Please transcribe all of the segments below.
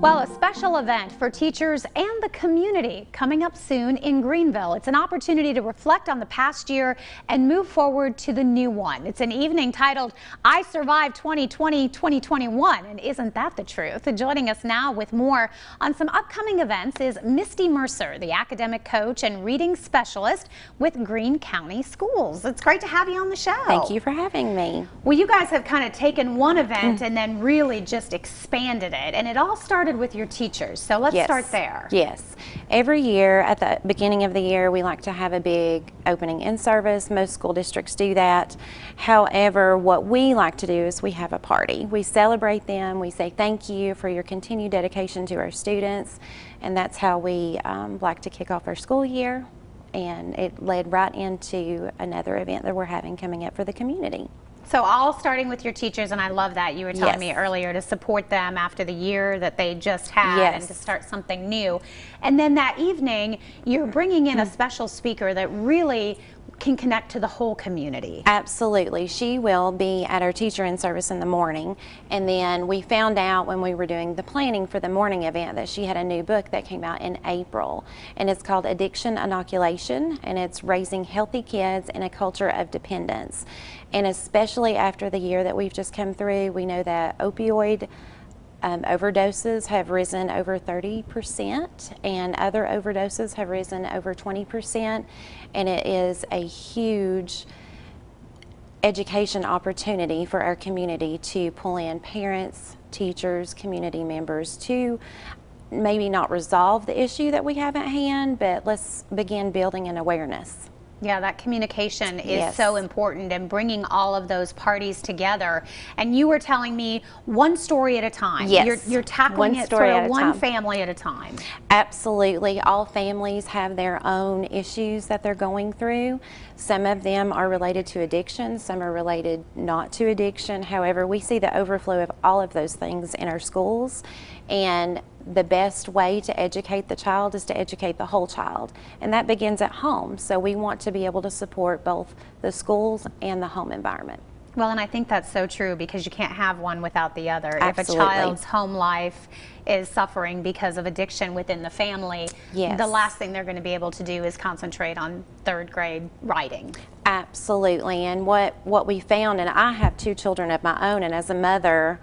Well, a special event for teachers and the community coming up soon in Greeneville. It's an opportunity to reflect on the past year and move forward to the new one. It's an evening titled, I Survived 2020-2021, and isn't that the truth? Joining us now with more on some upcoming events is Misty Mercer, the academic coach and reading specialist with Greene County Schools. It's great to have you on the show. Thank you for having me. Well, you guys have kind of taken one event and then really just expanded it, and it all started with your teachers. So let's start there. Yes. Every year at the beginning of the year, we like to have a big opening in service. Most school districts do that. However, what we like to do is we have a party. We celebrate them. We say thank you for your continued dedication to our students, and that's how we like to kick off our school year. And it led right into another event that we're having coming up for the community. So all starting with your teachers, and I love that. You were telling me earlier to support them after the year that they just had and to start something new. And then that evening, you're bringing in a special speaker that really can connect to the whole community. Absolutely. She will be at our teacher in service in the morning, and then we found out when we were doing the planning for the morning event that she had a new book that came out in April, and it's called Addiction Inoculation, and it's raising healthy kids in a culture of dependence. And especially after the year that we've just come through, we know that opioid overdoses have risen over 30%, and other overdoses have risen over 20%, and it is a huge education opportunity for our community to pull in parents, teachers, community members to maybe not resolve the issue that we have at hand, but let's begin building an awareness. Yeah, that communication is so important, and bringing all of those parties together. And you were telling me one story at a time. Yes. You're tackling it sort of one family at a time. Absolutely. All families have their own issues that they're going through. Some of them are related to addiction, some are related not to addiction. However, we see the overflow of all of those things in our schools, and the best way to educate the child is to educate the whole child, and that begins at home. So we want to be able to support both the schools and the home environment. Well, and I think that's so true, because you can't have one without the other. Absolutely. If a child's home life is suffering because of addiction within the family, the last thing they're going to be able to do is concentrate on third grade writing. Absolutely. And what we found, and I have two children of my own, and as a mother,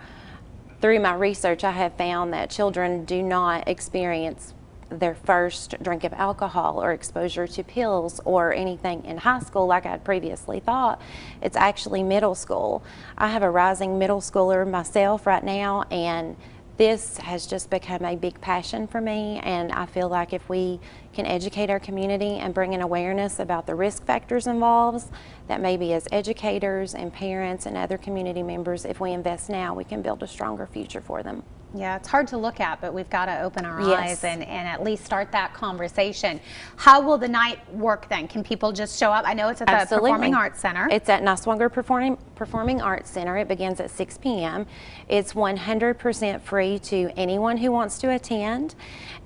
through my research, I have found that children do not experience their first drink of alcohol or exposure to pills or anything in high school like I had previously thought. It's actually middle school. I have a rising middle schooler myself right now, and this has just become a big passion for me, and I feel like if we can educate our community and bring an awareness about the risk factors involved, that maybe as educators and parents and other community members, if we invest now, we can build a stronger future for them. Yeah, it's hard to look at, but we've got to open our eyes and at least start that conversation. How will the night work then? Can people just show up? I know it's at the Performing Arts Center. It's at Niswonger Performing Arts Center. It begins at 6 p.m. It's 100% free to anyone who wants to attend,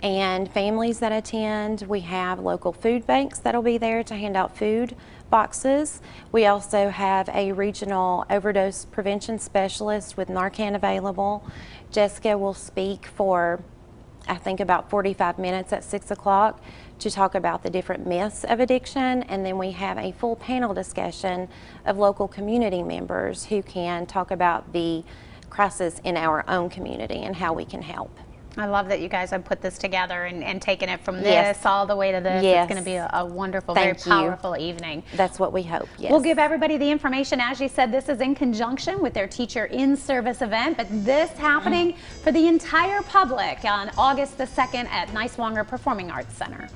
and families that attend, we have local food banks that'll be there to hand out food boxes. We also have a regional overdose prevention specialist with Narcan available. Jessica will speak for, I think, about 45 minutes at 6 o'clock to talk about the different myths of addiction, and then we have a full panel discussion of local community members who can talk about the crisis in our own community and how we can help. I love that you guys have put this together and taken it from this all the way to this. It's going to be a wonderful, very powerful evening. That's what we hope. We'll give everybody the information. As you said, this is in conjunction with their teacher in service event, but this happening for the entire public on August the 2nd at Niswonger Performing Arts Center.